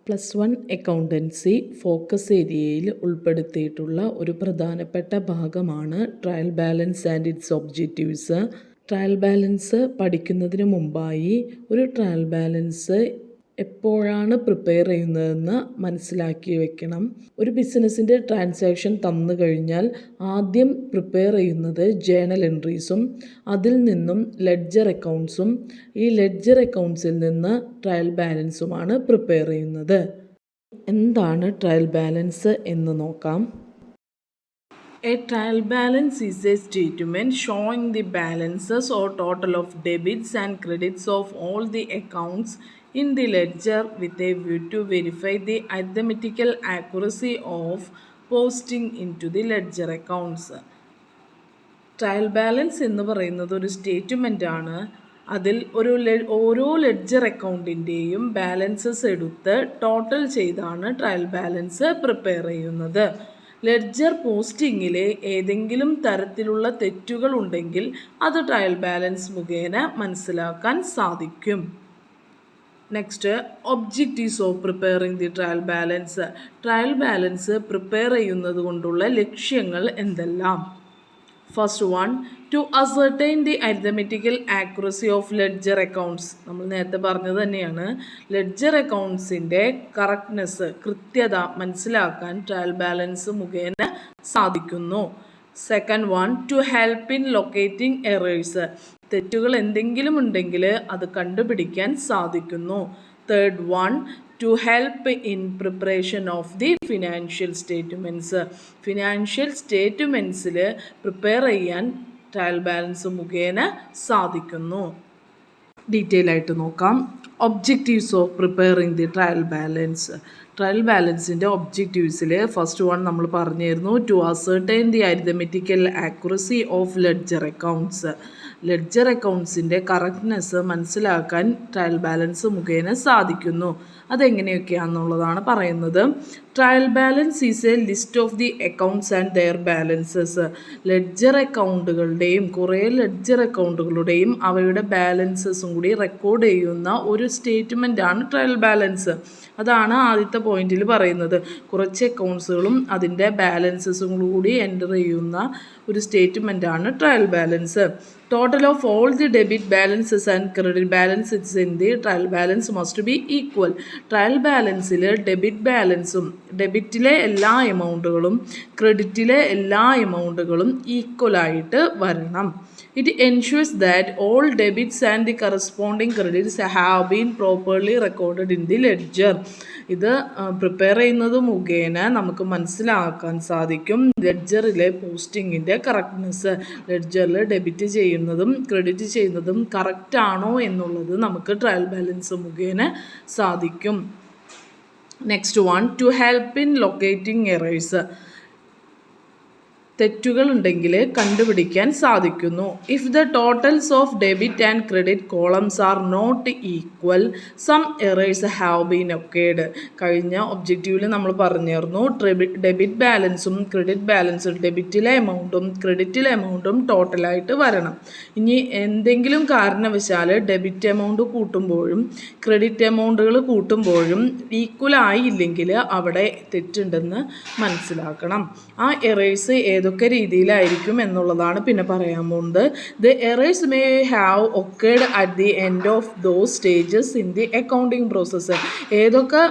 +1 accountancy focus ഏരിയയിൽ ഉൾപ്പെടുത്തിയിട്ടുള്ള ഒരു പ്രധാനപ്പെട്ട ഭാഗമാണ് trial balance and it's objectives. Trial balance പഠിക്കുന്നതിന് മുമ്പായി ഒരു ട്രയൽ ബാലൻസ് എപ്പോഴാണ് പ്രിപ്പയർ ചെയ്യുന്നതെന്ന് മനസ്സിലാക്കി വെക്കണം. ഒരു ബിസിനസ്സിൻ്റെ ട്രാൻസാക്ഷൻ തന്നു കഴിഞ്ഞാൽ ആദ്യം പ്രിപ്പയർ ചെയ്യുന്നത് ജേണൽ എൻട്രീസും അതിൽ നിന്നും ലെഡ്ജർ അക്കൗണ്ട്സും ഈ ലെഡ്ജർ അക്കൗണ്ട്സിൽ നിന്ന് ട്രയൽ ബാലൻസുമാണ് പ്രിപ്പയർ ചെയ്യുന്നത്. എന്താണ് ട്രയൽ ബാലൻസ് എന്ന് നോക്കാം. A trial balance is a statement showing the balances or total of debits and credits of all the accounts in the ledger with a view to verify the arithmetical accuracy of posting into the ledger accounts. Trial balance എന്ന് പറയുന്നത് ഒരു statement ആണ്. അതിൽ ഓരോ ledger അക്കൗണ്ടിൻ്റെയും balances എടുത്ത് total ചെയ്താണ് trial balance prepare ചെയ്യുന്നത്. Ledger പോസ്റ്റിങ്ങിലെ ഏതെങ്കിലും തരത്തിലുള്ള തെറ്റുകൾ ഉണ്ടെങ്കിൽ അത് ട്രയൽ ബാലൻസ് മുഖേന മനസ്സിലാക്കാൻ സാധിക്കും. Next, objectives of preparing the trial balance. Trial balance prepare ചെയ്യുന്നത് കൊണ്ടുള്ള ലക്ഷ്യങ്ങൾ എന്തെല്ലാം? First one, to ascertain the arithmetical accuracy of ledger accounts. നമ്മൾ നേരത്തെ പറഞ്ഞത് തന്നെയാണ്, ലെഡ്ജർ അക്കൗണ്ട്സിൻ്റെ കറക്റ്റ്നെസ്, കൃത്യത മനസ്സിലാക്കാൻ ട്രയൽ ബാലൻസ് മുഖേന സാധിക്കുന്നു. Second one, to help in locating errors. തെറ്റുകൾ എന്തെങ്കിലും ഉണ്ടെങ്കിൽ അത് കണ്ടുപിടിക്കാൻ സാധിക്കുന്നു. Third one, to help in preparation of the financial statements. Financial സ്റ്റേറ്റ്മെൻറ്റ്സിൽ പ്രിപ്പയർ ചെയ്യാൻ ട്രയൽ ബാലൻസ് മുഖേന സാധിക്കുന്നു. ഡീറ്റെയിൽ ആയിട്ട് നോക്കാം. Objectives of preparing the trial balance. Trial ബാലൻസിൻ്റെ ഒബ്ജക്റ്റീവ്സിൽ ഫസ്റ്റ് വൺ നമ്മൾ പറഞ്ഞിരുന്നു, to ascertain the arithmetical accuracy of ledger accounts. Ledger അക്കൗണ്ട്സിൻ്റെ കറക്റ്റ്നെസ് മനസ്സിലാക്കാൻ ട്രയൽ ബാലൻസ് മുഖേന സാധിക്കുന്നു. അതെങ്ങനെയൊക്കെയാണെന്നുള്ളതാണ് പറയുന്നത്. Trial balance is a list of the accounts and their balances. Ledger അക്കൗണ്ടുകളുടെയും കുറേ ലെഡ്ജർ അക്കൗണ്ടുകളുടെയും അവയുടെ ബാലൻസസും കൂടി റെക്കോർഡ് ചെയ്യുന്ന ഒരു സ്റ്റേറ്റ്മെൻ്റ് ആണ് ട്രയൽ ബാലൻസ്. അതാണ് ആദ്യത്തെ പോയിന്റിൽ പറയുന്നത്. കുറച്ച് അക്കൗണ്ട്സുകളും അതിൻ്റെ ബാലൻസസും കൂടി എൻ്റർ ചെയ്യുന്ന ഒരു സ്റ്റേറ്റ്മെൻ്റ് ആണ് trial balance. Total of all the debit balances and credit balances in the trial balance must be equal. Trial ബാലൻസിൽ ഡെബിറ്റ് ബാലൻസും ഡെബിറ്റിലെ എല്ലാ എമൗണ്ടുകളും ക്രെഡിറ്റിലെ എല്ലാ എമൗണ്ടുകളും ഈക്വലായിട്ട് വരണം. It ensures that all debits and the corresponding credits have been properly recorded in the ledger. ഇത് പ്രിപ്പയർ ചെയ്യുന്നത് മുഖേന നമുക്ക് മനസ്സിലാക്കാൻ സാധിക്കും ലെഡ്ജറിലെ പോസ്റ്റിങ്ങിൻ്റെ കറക്റ്റ്നെസ്. ലെഡ്ജറിൽ ഡെബിറ്റ് ചെയ്യുന്നതും ക്രെഡിറ്റ് ചെയ്യുന്നതും കറക്റ്റാണോ എന്നുള്ളത് നമുക്ക് ട്രയൽ ബാലൻസ് മുഖേന സാധിക്കും. Next one, to help in locating errors. തെറ്റുകൾ ഉണ്ടെങ്കിൽ കണ്ടുപിടിക്കാൻ സാധിക്കുന്നു. If the totals of debit and credit columns are not equal some errors have been occurred. കഴിഞ്ഞ ഒബ്ജക്റ്റീവിൽ നമ്മൾ പറഞ്ഞിരുന്നു, ഡെബിറ്റ് ബാലൻസും ക്രെഡിറ്റ് ബാലൻസും ഡെബിറ്റിലെ എമൗണ്ടും ക്രെഡിറ്റിലെ എമൗണ്ടും ടോട്ടലായിട്ട് വരണം. ഇനി എന്തെങ്കിലും കാരണവശാൽ ഡെബിറ്റ് എമൗണ്ട് കൂട്ടുമ്പോഴും ക്രെഡിറ്റ് എമൗണ്ടുകൾ കൂട്ടുമ്പോഴും ഈക്വൽ ആയില്ലെങ്കിൽ അവിടെ തെറ്റുണ്ടെന്ന് മനസ്സിലാക്കണം. ആ എറേഴ്സ് ഏതൊക്കെ രീതിയിലായിരിക്കും എന്നുള്ളതാണ് പിന്നെ പറയാൻ പോകുന്നത്. The errors may have occurred at the end of those stages in the accounting process. ഏതൊക്കെ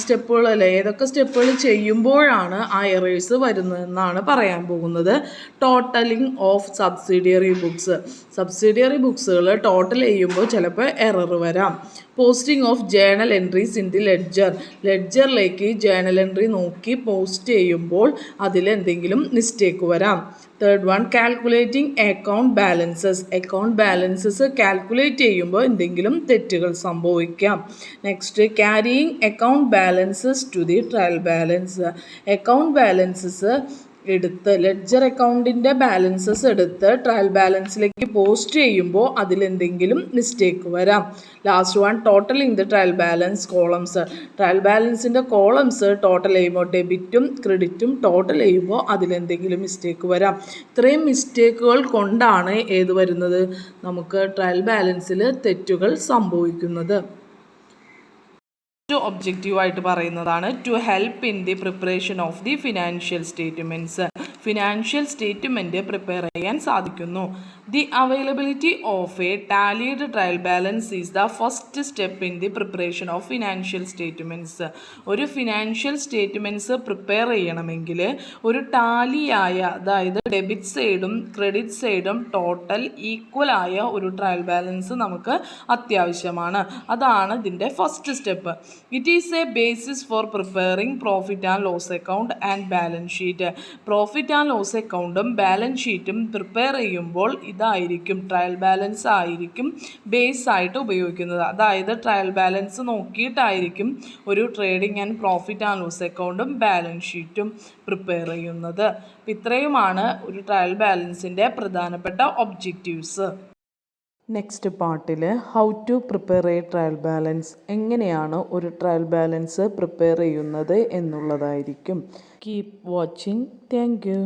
സ്റ്റെപ്പുകൾ ചെയ്യുമ്പോഴാണ് ആ എറേഴ്സ് വരുന്നതെന്നാണ് പറയാൻ പോകുന്നത്. Totalling of subsidiary books. Subsidiary ബുക്സുകൾ ടോട്ടൽ ചെയ്യുമ്പോൾ ചിലപ്പോൾ എറർ വരാം. Posting of journal entries in the ledger. ലെഡ്ജറിലേക്ക് ജേണൽ എൻട്രി നോക്കി പോസ്റ്റ് ചെയ്യുമ്പോൾ അതിലെന്തെങ്കിലും മിസ്റ്റേക്ക് വരാം. Third one, calculating account balances. Account balances calculate ചെയ്യുമ്പോൾ എന്തെങ്കിലും തെറ്റുകൾ സംഭവിക്കാം. Next, carrying account balances to the trial balance. Account balances എടുത്ത് ലെഡ്ജർ അക്കൗണ്ടിൻ്റെ ബാലൻസസ് എടുത്ത് ട്രയൽ ബാലൻസിലേക്ക് പോസ്റ്റ് ചെയ്യുമ്പോൾ അതിലെന്തെങ്കിലും മിസ്റ്റേക്ക് വരാം. Last one, totalling the trial balance columns. Trial ബാലൻസിൻ്റെ കോളംസ് ടോട്ടൽ ചെയ്യുമ്പോൾ ഡെബിറ്റും ക്രെഡിറ്റും ടോട്ടൽ ചെയ്യുമ്പോൾ അതിലെന്തെങ്കിലും മിസ്റ്റേക്ക് വരാം. ഇത്രയും മിസ്റ്റേക്കുകൾ കൊണ്ടാണ് ഏത് വരുന്നത്, നമുക്ക് ട്രയൽ ബാലൻസിൽ തെറ്റുകൾ സംഭവിക്കുന്നത്. ഒബ്ജക്റ്റീവായിട്ട് പറയുന്നതാണ് to help in the preparation of the financial statements. Financial statement prepare ചെയ്യാൻ സാധിക്കുന്നു. The availability of a tallied trial balance is the first step in the preparation of financial statements. ഒരു ഫിനാൻഷ്യൽ സ്റ്റേറ്റ്മെൻറ്റ്സ് പ്രിപ്പയർ ചെയ്യണമെങ്കിൽ ഒരു ടാലിയായ, അതായത് debit സൈഡും credit സൈഡും total ഈക്വലായ ഒരു trial balance നമുക്ക് അത്യാവശ്യമാണ്. അതാണ് ഇതിൻ്റെ first step. It is a basis for preparing profit and loss account and balance sheet. Profit and loss അക്കൗണ്ടും ബാലൻസ് ഷീറ്റും പ്രിപ്പയർ ചെയ്യുമ്പോൾ ഇതായിരിക്കും, ട്രയൽ ബാലൻസ് ആയിരിക്കും ബേസ് ആയിട്ട് ഉപയോഗിക്കുന്നത്. അതായത് ട്രയൽ ബാലൻസ് നോക്കിയിട്ടായിരിക്കും ഒരു trading and profit and loss അക്കൗണ്ടും ബാലൻസ് ഷീറ്റും പ്രിപ്പയർ ചെയ്യുന്നത്. ഇത്രയുമാണ് ഒരു ട്രയൽ ബാലൻസിൻ്റെ പ്രധാനപ്പെട്ട ഒബ്ജക്റ്റീവ്സ്. നെക്സ്റ്റ് പാർട്ടിൽ how to prepare a trial balance, എങ്ങനെയാണ് ഒരു ട്രയൽ ബാലൻസ് പ്രിപ്പയർ ചെയ്യുന്നത് എന്നുള്ളതായിരിക്കും. Keep watching. Thank U.